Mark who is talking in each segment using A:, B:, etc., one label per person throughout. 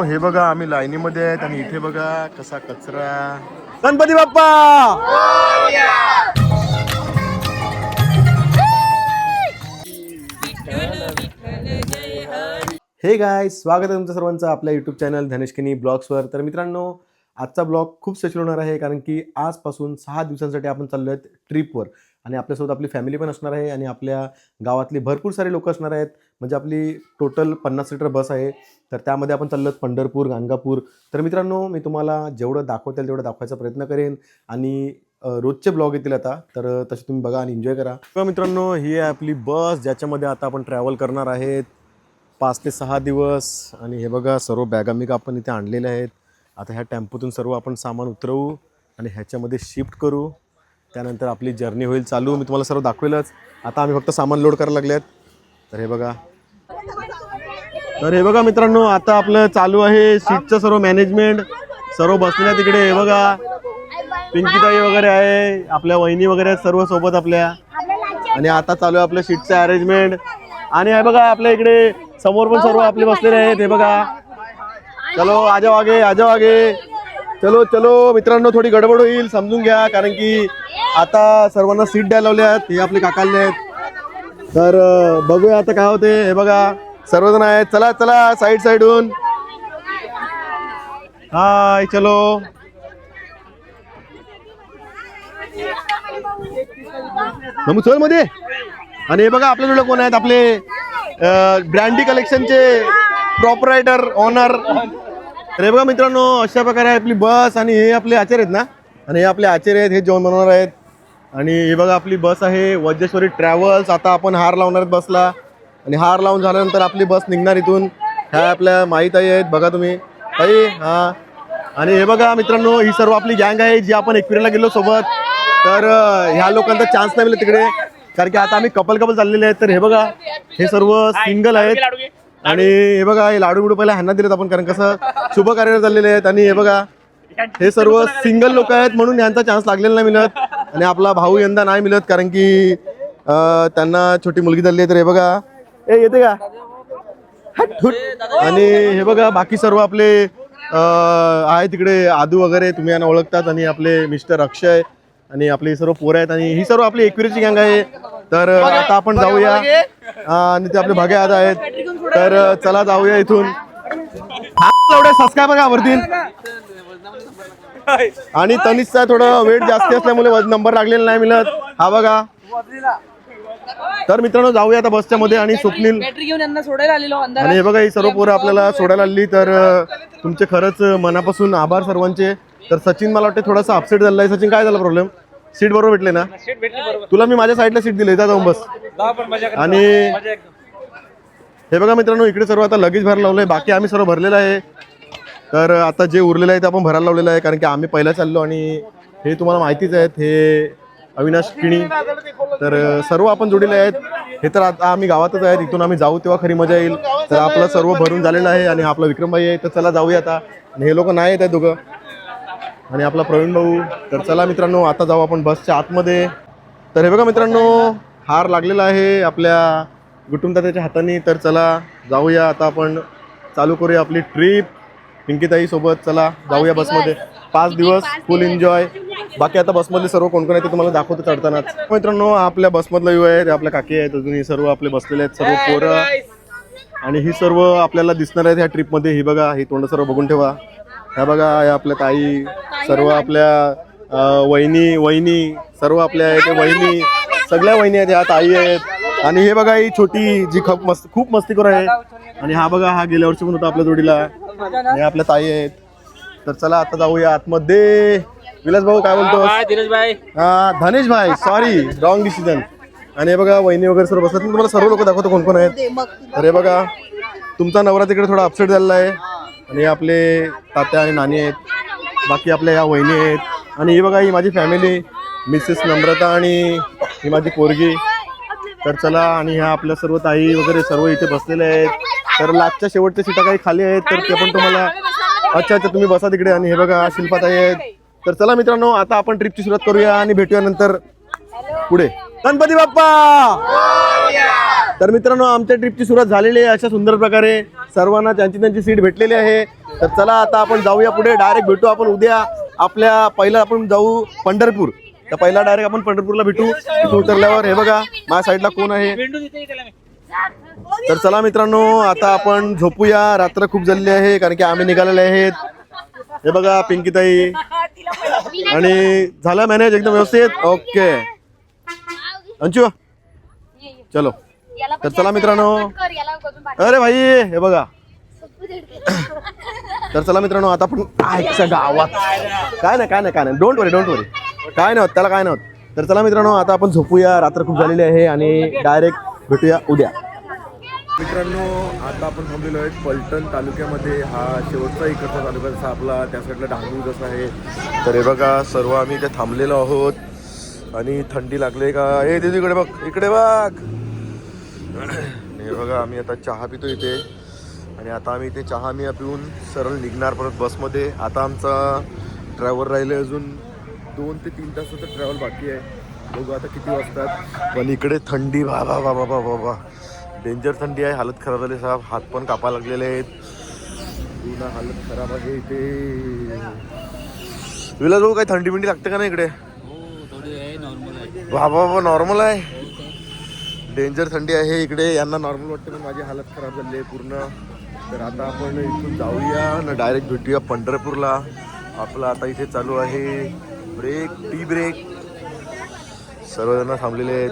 A: हे बघा आम्ही लाईनीमध्ये आहेत आणि इथे बघा कसा कचरा. गणपती बाप्पा. हे गाईज, स्वागत आहे तुमचं सर्वांचं आपल्या यूट्यूब चॅनल धनेशकिनी ब्लॉग्सवर. तर मित्रांनो, आजचा ब्लॉग खूप स्पेशल होणार आहे कारण की आजपासून 6 दिवसांसाठी आपण चाललो आहेत ट्रिपवर आणि आपल्यासोबत आपली फॅमिली पण असणार आहे आणि आपल्या गावातली भरपूर सारे लोक असणार आहेत. म्हणजे आपली टोटल 50 सीटर बस आहे. तर त्यामध्ये आपण चाललो पंढरपूर, गाणगापूर. तर मित्रांनो, मी तुम्हाला जेवढं दाखवता येईल तेवढं दाखवायचा प्रयत्न करेन आणि रोजचे ब्लॉग येतील आता, तर तसे तुम्ही बघा आणि एन्जॉय करा. तर मित्रांनो, ही आहे आपली बस ज्याच्यामध्ये आता आपण ट्रॅव्हल करणार आहेत 5 ते 6 दिवस. आणि हे बघा सर्व बॅगा मिगा आपण इथे आणलेल्या आहेत. आता ह्या टेम्पोतून सर्व आपण सामान उतरवू आणि ह्याच्यामध्ये शिफ्ट करू. त्यानंतर आपली जर्नी होईल चालू. मी तुम्हाला सर्व दाखवेलच. आता आम्ही फक्त सामान लोड करायला लागले आहेत. तर हे बघा मित्रांनो, आता आपलं चालू आहे सीटचं सर्व मॅनेजमेंट. सर्व बसलेल्या तिकडे. हे बघा पिंकीताई वगैरे आहे, आपल्या वहिनी वगैरे आहेत सर्व सोबत आपल्या. आणि आता चालू आहे आपलं सीटचं अरेंजमेंट. आणि हे बघा आपल्या इकडे समोर पण सर्व आपले बसलेले आहेत. हे बघा, चलो आजाओ आगे, आजाओ आगे. चलो चलो मित्रांनो, थोडी गडबड होईल समजून घ्या कारण की आता सर्वांना सीट द्यायला लावले आहेत. हे आपले काकाले आहेत. तर बघूया आता काय होते. हे बघा सर्वजण आहेत. चला चला साईडहून. हाय, चलो. नमू चल मध्ये. आणि हे बघा आपल्याजवळ कोण आहेत, आपले ब्रँडी कलेक्शनचे प्रॉपरायटर ओनर. तर हे बघा मित्रांनो, अशा प्रकारे आपली बस. आणि हे आपले आचार्य आहेत ना, आणि हे आपले आचार्य आहेत, हे जेवण बनवणार आहेत. आणि हे बघा आपली बस आहे वज्रेश्वरी ट्रॅव्हल्स. आता आपण हार लावणार आहेत बसला आणि हार लावून झाल्यानंतर आपली बस निघणार इथून. ह्या आपल्या माहीताई आहेत, बघा तुम्ही ताई. हां, आणि हे बघा मित्रांनो, ही सर्व आपली गँग आहे जी आपण एकविरेला गेलो सोबत. तर ह्या लोकांचा चान्स नाही मिळत तिकडे कारण की आता आम्ही कपल चाललेले आहेत. तर हे बघा हे सर्व सिंगल आहेत. आणि हे बघा हे लाडू बिडू पहिला ह्यांना दिलेत आपण कारण कसं शुभ कार्याला चाललेले आहेत. आणि हे बघा हे सर्व सिंगल लोक आहेत म्हणून यांचा चान्स लागलेला नाही मिळत. आणि आपला भाऊ यंदा नाही मिळत कारण की त्यांना छोटी मुलगी झाली आहे. तर हे बघा हे येते का. आणि हे बघा बाकी सर्व आपले आहे तिकडे आदू वगैरे, तुम्ही यांना ओळखतात. आणि आपले मिस्टर अक्षय आणि आपली सर्व पोरं आहेत. आणि ही सर्व आपली एकविरेची गँग आहे. तर आता आपण जाऊया. आणि ते आपले भाग्य आता आहेत. तर चला जाऊया इथून. सबस्क्रायबर का वरती. आणि तनिषचा थोडं वेट जास्ती असल्यामुळे नंबर लागलेला नाही मिळत. हा बघा. तर मित्रांनो जाऊया आता बसच्या मध्ये. आणि स्वप्नील आणि हे बघा ही सर्व पोरं आपल्याला सोडायला आली. तर तुमचे खरंच मनापासून आभार सर्वांचे. तर सचिन मला वाटतं थोडासा अपसेट झाला आहे. सचिन काय झालं प्रॉब्लेम. सीट बरोबर भेटले ना तुला. मी माझ्या साईडला सीट दिली, जाऊन बस. आणि हे बघा मित्रांनो, इकडे सर्व आता लगेच भरायला लावलंय. बाकी आम्ही सर्व भरलेलं आहे. तर आता जे उरलेलं आहे ते आपण भरायला लावलेलं आहे कारण की आम्ही पहिला चाललो. आणि हे तुम्हाला माहितीच आहेत, हे अविनाश किणी. तर सर्व आपण जोडलेले आहेत. हे तर आता आम्ही गावातच आहेत. इथून आम्ही जाऊ तेव्हा खरी मजा येईल. तर आपलं सर्व भरून झालेलं आहे. आणि आपला विक्रमभाई आहे. तर चला जाऊया आता. आणि हे लोक नाही येत आहेत दोघं. आणि आपला प्रवीण भाऊ. तर चला मित्रांनो आता जाऊ आपण बसच्या आतमध्ये. तर हे बघा मित्रांनो, हार लागलेला आहे आपल्या गुटुंबदात्याच्या हाताने. तर चला जाऊया आता आपण, चालू करूया आपली ट्रिप पिंकीताई सोबत. चला जाऊया बसमध्ये. 5 दिवस फुल एन्जॉय. बाकी आता बसमधले सर्व कोण कोण आहे ते तुम्हाला दाखवतो चढतानाच. मित्रांनो आपल्या बसमधला व्ह्यू आहे, आपल्या काकी आहेत, अजून ही सर्व आपले बसलेले आहेत सर्व पोरं. आणि ही सर्व आपल्याला दिसणार आहेत ह्या ट्रिपमध्ये. ही बघा, ही तोंड सर्व बघून ठेवा. ह्या बघा या आपल्या ताई, सर्व आपल्या वहिनी सर्व आपल्या आहेत. वहिनी सगळ्या वहिनी आहेत, ह्या ताई आहेत. आणि हे बघा ही छोटी जी खूप मस्तीखोर आहे. आणि हा बघा, हा गेल्या वर्षी पण होता आपल्या जोडीला. हे आपल्या ताई आहेत. तर चला आता जाऊया आतमध्ये. विलास भाऊ काय बोलतो. धनेश भाई, सॉरी रॉंग डिसिजन. आणि हे बघा वहिनी वगैरे सर्व बसतात. मी तुम्हाला सर्व लोक दाखवतो कोण कोण आहेत. तर हे बघा तुमचा नवरा तिकडे थोडा अपसेट झालेला आहे. आणि आपले तात्या आणि नानी आहेत. बाकी आपल्या ह्या वहिनी आहेत. आणि ही बघा ही माझी फॅमिली, मिसेस नम्रता आणि ही माझी पोरगी. तर चला. आणि ह्या आपल्या सर्व ताई वगैरे सर्व इथे बसलेले आहेत. तर लास्टच्या शेवटच्या सीटा काही खाली आहेत तर ते पण तुम्हाला. अच्छा तुम्ही बसा तिकडे. आणि हे बघा शिल्पाताई आहेत. तर चला मित्रांनो आता आपण ट्रिपची सुरुवात करूया आणि भेटूया नंतर पुढे. गणपती बाप्पा. तर मित्रांनो आमच्या ट्रिपची सुरुवात झालेली आहे अशा सुंदर प्रकारे. सर्वांना त्यांची त्यांची सीट भेटलेली आहे. तर चला आता आपण जाऊया पुढे. डायरेक्ट भेटू आपण उद्या. आपल्या पहिला आपण जाऊ पंढरपूर. तर पहिला डायरेक्ट आपण पंढरपूरला भेटू. तिथे उतरल्यावर हे बघा माझ्या साईडला कोण आहे. तर चला मित्रांनो आता आपण झोपूया. रात्र खूप झालेली आहे कारण की आम्ही निघालेले आहेत. हे बघा पिंकीताई आणि झाला मॅनेज एकदम व्यवस्थित. ओके अंशू चलो. तर चला मित्रांनो. अरे भाई हे बघा. तर चला मित्रांनो आता आपण आजच्या गावात काय नाही डोंट वरी काय नाही होत त्याला काय नाही होत. तर चला मित्रांनो आता आपण झोपूया. रात्र खूप झालेली आहे आणि डायरेक्ट भेटूया उद्या. मित्रांनो आता आपण थांबलेलो आहे पलटण तालुक्यामध्ये. हा शेवटचा इकडचा तालुका जसा आपला त्या साईडला डांगू जसा आहे. तर हे बघा सर्व आम्ही इथे थांबलेलो आहोत आणि थंडी लागले का. हे दीदी इकडे बघ इकडे बघ. हे बघा आम्ही आता चहा पितो इथे आणि आता आम्ही इथे चहा पिऊन सरळ निघणार परत बसमध्ये. आता आमचा ड्रायव्हर राहिले अजून 2 ते 3 तासाचं ट्रॅव्हल बाकी आहे. बघू आता किती वाजतात. पण इकडे थंडी बाबा बाबा बाबा बाबा डेंजर थंडी आहे. हालत खराब झाली साहेब. हात पण कापायला लागलेले आहेत. पूर्ण हालत खराब आहे इथे. तुला जो काही थंडी बिंडी लागते का ना इकडे. बाबा बाबा नॉर्मल आहे. डेंजर थंडी आहे इकडे. यांना नॉर्मल वाटते पण माझी हालत खराब झाली आहे पूर्ण. तर आता आपण इथून जाऊया ना डायरेक्ट भेटूया पंढरपूरला. आपलं आता इथे चालू आहे ब्रेक टी ब्रेक. सर्वजण थांबलेले आहेत.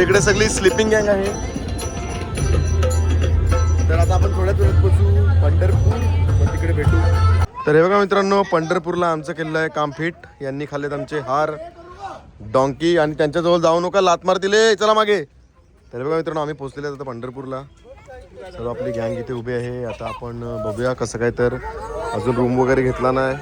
A: इकडे सगळी स्लीपिंग गँग आहे. तर आता आपण थोड्याच वेळात पोहोचू पंढरपूर. मग तिकडे भेटू. तर हे बघा मित्रांनो पंढरपूरला आमचं केलेलं आहे काम फिट. यांनी खाल्लेत आमचे हार डॉंकी आणि त्यांच्याजवळ जाऊ नका लात मारतील. चला मागे. तर हे बघा मित्रांनो आम्ही पोहोचलेले आता पंढरपूरला. सर्व आपली गँग इथे उभी आहे. आता आपण बघूया कसं काय. तर अजून रूम वगैरे घेतला नाही.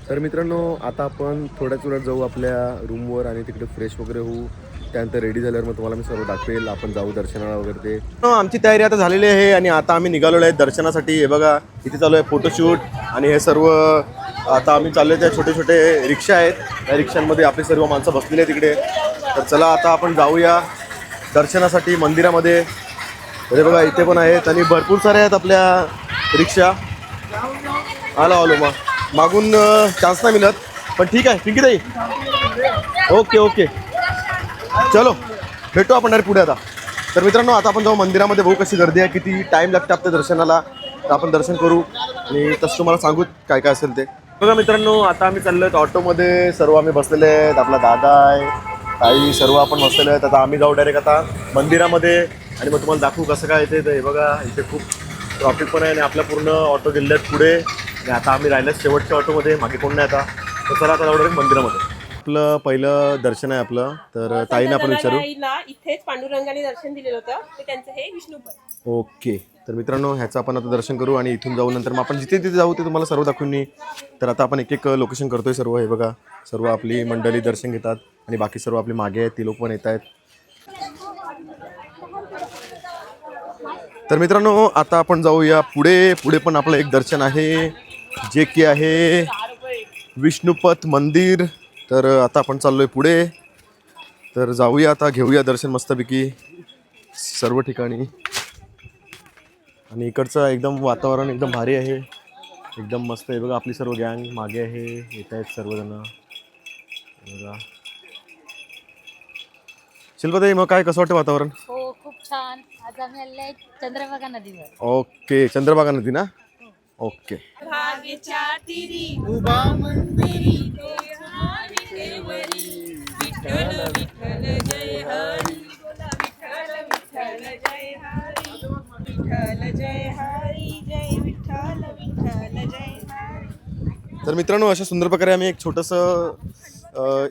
A: तर मित्रांनो आता आपण थोड्याच वेळात जाऊ आपल्या रूमवर आणि तिकडे फ्रेश वगैरे होऊ. त्यानंतर रेडी झाल्यावर मग तुम्हाला मी सर्व दाखवेल. आपण जाऊ दर्शनाला वगैरे ते. आमची तयारी आता झालेली आहे आणि आता आम्ही निघालेलो आहे दर्शनासाठी. हे बघा इथे चालू आहे फोटोशूट आणि हे सर्व आता आम्ही चाललो आहे. त्या छोटे छोटे रिक्षा आहेत. त्या रिक्षांमध्ये आपली सर्व माणसं बसलेली आहेत तिकडे. तर चला आता आपण जाऊया दर्शनासाठी मंदिरामध्ये. हे बघा इथे पण आहेत आणि भरपूर सारे आहेत आपल्या रिक्षा. आलो मग मागून चान्स नाही मिळत पण ठीक आहे. पिंकीताई ओके चलो भेटू आपण पुढे आता. तर मित्रांनो आता आपण जाऊ मंदिरामध्ये. बघू कशी गर्दी आहे किती टाईम लागते आपल्या दर्शनाला. तर आपण दर्शन करू आणि तसं तुम्हाला सांगू काय काय असेल ते. बघा मित्रांनो आता आम्ही चाललो आहेत ऑटोमध्ये. सर्व आम्ही बसलेले आहेत. आपला दादा आहे ताई सर्व आपण बसलेले आहेत. आता आम्ही जाऊ डायरेक्ट आता मंदिरामध्ये आणि मग तुम्हाला दाखवू कसं काय येते. तर हे बघा इथे खूप ट्रॉफिक पण आहे आणि आपल्या पूर्ण ऑटो गेले आहेत पुढे आणि आता आम्ही राहिल्यात शेवटच्या ऑटोमध्ये. मागे कोण नाही आता. तर चला आता जाऊ डायरेक्ट मंदिरामध्ये. आपलं पहिलं दर्शन आहे आपलं. तर ताईंना आपण विचारू.
B: इथेच पांडुरंगाने दर्शन दिलेलं होतं तर त्यांचं हे विष्णुपद.
A: ओके तर मित्रांनो ह्याचं आपण आता दर्शन करू आणि इथून जाऊ नंतर मग आपण जिथे तिथे जाऊ ते तुम्हाला सर्व दाखवून मी. तर आता आपण एक एक लोकेशन करतोय सर्व. हे बघा सर्व आपली मंडळी दर्शन घेतात आणि बाकी सर्व आपली मागे आहेत ती लोक पण येत आहेत. तर मित्रांनो आता आपण जाऊया पुढे पण आपलं एक दर्शन आहे जे की आहे विष्णुपद मंदिर. तर आता आपण चाललोय पुढे. तर जाऊया आता घेऊया दर्शन मस्तपैकी सर्व ठिकाणी. आणि इकडचं एकदम वातावरण एकदम भारी आहे. एकदम मस्त आहे. बघा आपली सर्व गँग मागे आहे. येत आहेत सर्वजण. बघा शिल्पाताई मग काय कसं वाटतं वातावरण.
C: हो खूप छान. आज आम्ही आले चंद्रभागा नदीवर.
A: ओके चंद्रभागा नदी ना. ओके
B: भागेच्या तीरी उभा मंदिरी विठ्ठल विठ्ठल जय हरी. जय हरी विठ्ठल जय हरी जय विठ्ठल विठ्ठल जय हरी.
A: तर मित्रांनो, अशा सुंदर प्रकारे आम्ही एक छोटंसं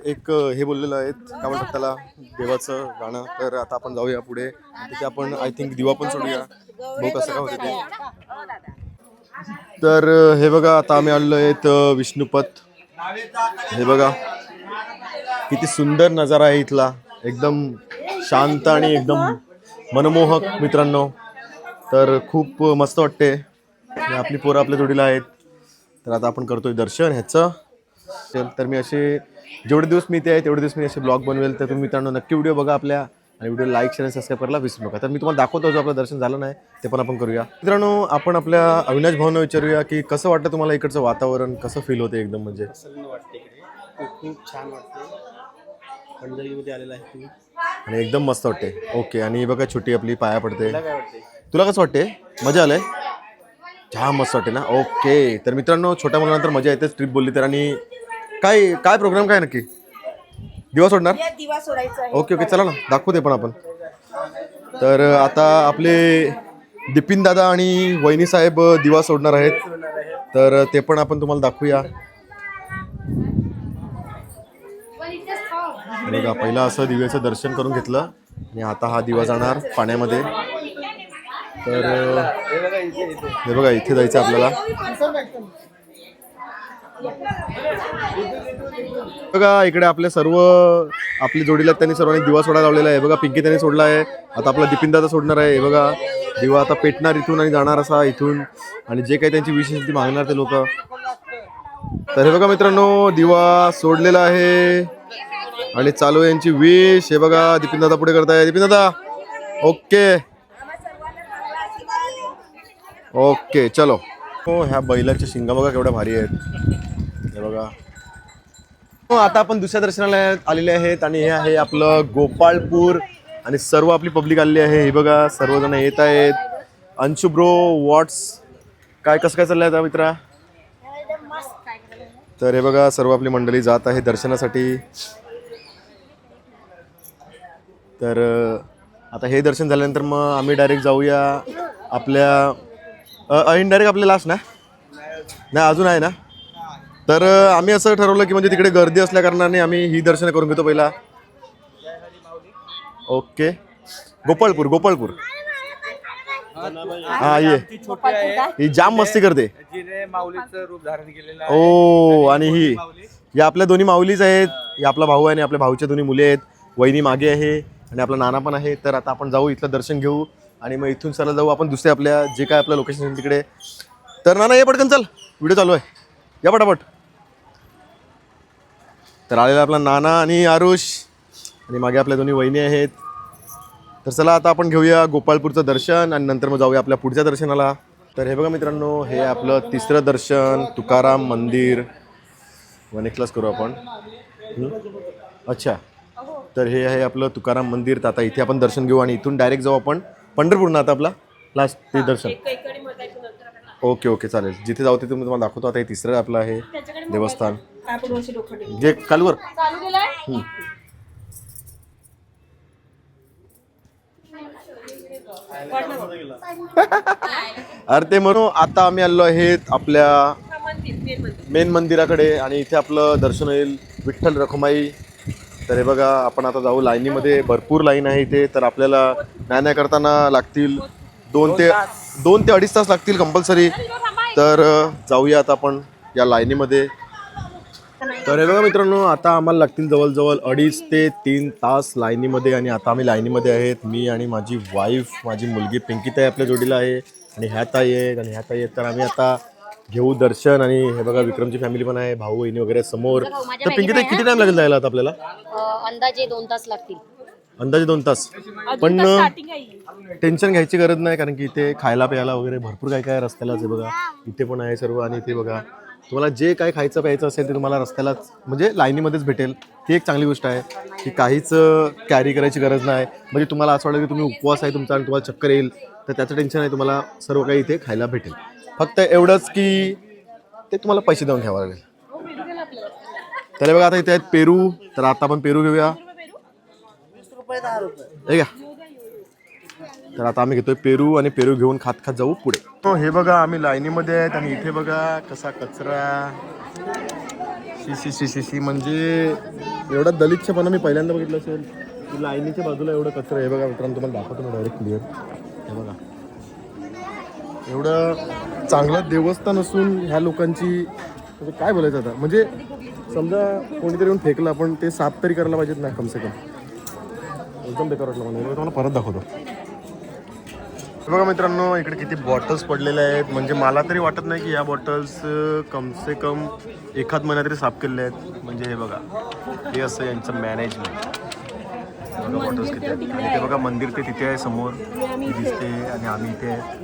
A: एक हे बोललेलं आहे, काय म्हणतात त्याला, देवाचं गाणं. तर आता आपण जाऊया पुढे, तिथे आपण आय थिंक दिवा पण सोडूया, बघू कसं काय होते ते. तर हे बघा, आता आम्ही आलेलो आहेत विष्णुपथ. हे बघा किती सुंदर नजारा आहे इथला, एकदम शांत आणि एकदम मनमोहक मित्रांनो. तर खूप मस्त वाटते. आणि आपली पोरं आपल्या जोडीला आहेत. तर आता आपण करतोय दर्शन ह्याचं. तर मी असे जेवढे दिवस मी इथे आहे तेवढे दिवस मी असे ब्लॉग बनवेल. तर तुम्ही मित्रांनो नक्की व्हिडिओ बघा आपल्या, आणि व्हिडिओ लाईक शेअर आणि सबस्क्राईब करायला विसरू नका. तर मी तुम्हाला दाखवतो, जो आपलं दर्शन झालं नाही ते पण आपण करूया. मित्रांनो, आपण आपल्या अविनाश भाऊंना विचारूया की कसं वाटतं तुम्हाला इकडचं वातावरण, कसं फील होते एकदम. म्हणजे
D: खूप छान वाटते. पंढरीमध्ये आलेला आहे तुम्ही
A: आणि एकदम मस्त वाटते. ओके. आणि बघा छोटी आपली पाया पडते.
D: काय वाटते?
A: तुला कसं वाटते? मजा आलंय? छान मस्त वाटते ना. ओके. तर मित्रांनो, छोट्या मुलांनंतर मजा येतेच ट्रिप बोलली तर. आणि काय काय प्रोग्राम काय नक्की? दिवा सोडणार?
B: दिवा सोडायचा आहे.
A: ओके ओके, चला ना, दाखवू ते पण आपण. तर आता आपले दिपीन दादा आणि वहिनी साहेब दिवा सोडणार आहेत, तर ते पण आपण तुम्हाला दाखवूया. बघा, पहिला असं दिव्याचं दर्शन करून घेतलं आणि आता हा दिवा जाणार पाण्यामध्ये. तर हे बघा, इथे जायचं आपल्याला. बघा इकडे आपले सर्व आपली जोडीला त्यांनी सर्वांनी दिवा सोडायला लावलेला आहे. बघा, पिंकी त्यांनी सोडला आहे, आता आपला दिपीन दादा सोडणार आहे. हे बघा, दिवा आता पेटणार इथून आणि जाणार असा इथून, आणि जे काही त्यांची विश ती मागणार ते लोक. तर हे बघा मित्रांनो, दिवा सोडलेला आहे आणि चालू आहे यांची विश. हे बघा, दिपीन दादा पुढे करताय. दिपीन दादा, ओके ओके, चलो. हो, ह्या बैलाच्या शिंगा बघा केवढ्या भारी आहेत. हे बघा. हो, आता आपण दुसऱ्या दर्शनाला आलेले आहेत आणि हे आहे आपलं गोपाळपूर, आणि सर्व आपली पब्लिक आलेली आहे. हे बघा, सर्वजण येत आहेत. अंशु ब्रो, व्हॉट्स काय कसं काय चाललंय आता मित्रा? तर हे बघा, सर्व आपली मंडळी जात आहे दर्शनासाठी. तर आता हे दर्शन झाल्यानंतर मग आम्ही डायरेक्ट जाऊया आपल्या इनडायरेक्ट आपल्या लास्ट ना, नाही अजून आहे ना. तर आम्ही असं ठरवलं की म्हणजे तिकडे गर्दी असल्या कारणाने आम्ही ही दर्शन करून घेतो पहिला. ओके. गोपाळपूर, गोपाळपूर. हा, ये ही जाम मस्ती करते.
D: माऊलीचं रूप धारण केलेलं
A: ओ, आणि ही या आपल्या दोन्ही माऊलीच आहेत. या आपला भाऊ आहे आणि आपल्या भाऊच्या दोन्ही मुले आहेत. वहिनी मागे आहे आणि आपला नाना पण आहे. तर आता आपण जाऊ, इथलं दर्शन घेऊ आणि मग इथून चला जाऊ आपण दुसरे आपल्या जे काय आपलं लोकेशन तिकडे. तर नाना ये पटकन, चल, व्हिडिओ चालू आहे, या पटापट. तर आलेला आपला नाना आणि आरुष, आणि मागे आपल्या दोन्ही वहिनी आहेत. तर चला आता आपण घेऊया गोपाळपूरचं दर्शन आणि नंतर मग जाऊया आपल्या पुढच्या दर्शनाला. तर हे बघा मित्रांनो, हे आपलं तिसरं दर्शन, तुकाराम मंदिर. 1 करू आपण. अच्छा, तर हे आहे आपलं तुकाराम मंदिर. तर आता इथे आपण दर्शन घेऊ आणि इथून डायरेक्ट जाऊ आपण पंढरपूरनं. आता आपला लास्ट ते दर्शन. ओके ओके, चालेल. जिथे जाऊ तिथे मी तुम्हाला दाखवतो. आता हे तिसरं आपलं आहे देवस्थान. जे कालवर अरे ते म्हणून आता आम्ही आलो आहेत आपल्या मेन मंदिराकडे, आणि इथे आपलं दर्शन होईल विठ्ठल रखुमाई. तर हे बघा, आपण आता जाऊ लाईनीमध्ये. भरपूर लाईन आहे इथे. तर आपल्याला नाही करताना लागतील 2 ते 2.5 तास लागतील कंपल्सरी. तर जाऊया आता आपण या लाईनीमध्ये. तर हे बघा मित्रांनो, आता आम्हाला लागतील जवळजवळ 2.5 ते 3 तास लाईनीमध्ये. आणि आता आम्ही लाईनीमध्ये आहेत, मी आणि माझी वाईफ, माझी मुलगी पिंकीताई आपल्या जोडीला आहे, आणि ह्या ताई आहेत आणि ह्या ताई आहेत. तर आम्ही आता घेऊ दर्शन. आणि हे बघा, विक्रमची फॅमिली पण आहे, भाऊ बहिणी वगैरे समोर. तर पिंकीताई, किती टाइम लागेल जायला आता आपल्याला?
C: अंदाजे 2 तास लागतील.
A: अंदाजे 2 तास. पण टेन्शन घ्यायची गरज नाही, कारण की इथे खायला प्यायला वगैरे भरपूर काय काय रस्त्यालाच आहे. बघा, इथे पण आहे सर्व. आणि इथे बघा, तुम्हाला जे काय खायचं प्यायचं असेल ते तुम्हाला रस्त्यालाच म्हणजे लाईनीमध्येच भेटेल. ही एक चांगली गोष्ट आहे की काहीच कॅरी करायची गरज नाही. म्हणजे तुम्हाला असं वाटेल की तुम्ही उपवास आहे तुमचा आणि तुम्हाला चक्कर येईल, तर त्याचं टेन्शन नाही. तुम्हाला सर्व काही इथे खायला भेटेल. फक्त एवढंच की ते तुम्हाला पैसे देऊन घ्यावं लागेल. तर बघा, आता इथे आहेत पेरू. तर आता आपण पेरू घेऊया. हे घ्या. तर आता आम्ही घेतोय पेरू आणि पेरू घेऊन खात खात जाऊ पुढे. हो, हे बघा आम्ही लाईनीमध्ये आहेत आणि इथे बघा कसा कचरा. शी म्हणजे एवढा दलितपणा मी पहिल्यांदा बघितलं असेल की लाईनीच्या बाजूला एवढं कचरा. हे बघा मित्रांनो, तुम्हाला दाखवतो मी डायरेक्ट क्लिअर. हे बघा एवढं चांगलं देवस्थान असून ह्या लोकांची म्हणजे काय बोलायचं आता. म्हणजे समजा कोणीतरी येऊन फेकलं, आपण ते साफ तरी करायला पाहिजेत ना कम से कम. एकदम बेकार वाटलं मला. तुम्हाला परत दाखवतो. बघा मित्रांनो, इकडे किती बॉटल्स पडलेल्या आहेत. म्हणजे मला तरी वाटत नाही की या बॉटल्स कम से कम एखाद महिना तरी साफ केलेले आहेत. म्हणजे हे बघा, हे असं यांचं मॅनेजमेंट. बघा बॉटल्स किती आहेत. आणि ते बघा मंदिर ते तिथे आहे समोर दिसते आणि आम्ही इथे आहे.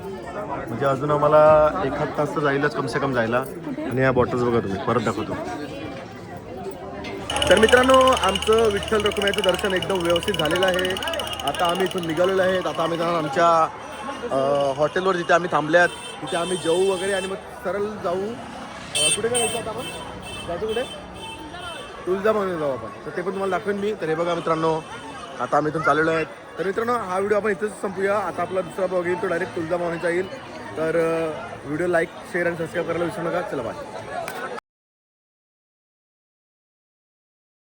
A: म्हणजे अजून आम्हाला एखाद तास तर जाईलच कम से कम जायला. आणि या बॉटल्स बघा तुम्ही, परत दाखवतो. तर मित्रांनो, आमचं विठ्ठल रखुमाईचं दर्शन एकदम व्यवस्थित झालेलं आहे. आता आम्ही इथून निघालेलो आहेत. आता आम्ही जाणार आमच्या हॉटेलवर जिथे आम्ही थांबल्यात तिथे आम्ही जेवू वगैरे आणि मग सरळ जाऊ. कुठे काय जायचं आता आपण? जायचं कुठे? तुळजाभवानी जाऊ आपण. तर ते पण तुम्हाला दाखवेन मी. तर हे बघा मित्रांनो, आता आम्ही इथून चाललेलो आहेत. तर मित्रांनो, हा व्हिडिओ आपण इथेच संपूया. आता आपला दुसरा ब्लॉग येईल तो डायरेक्ट तुळजाभवानीचा येईल. तर व्हिडिओ लाईक, शेअर आणि सबस्क्राईब करायला विसरू नका. चला बाय.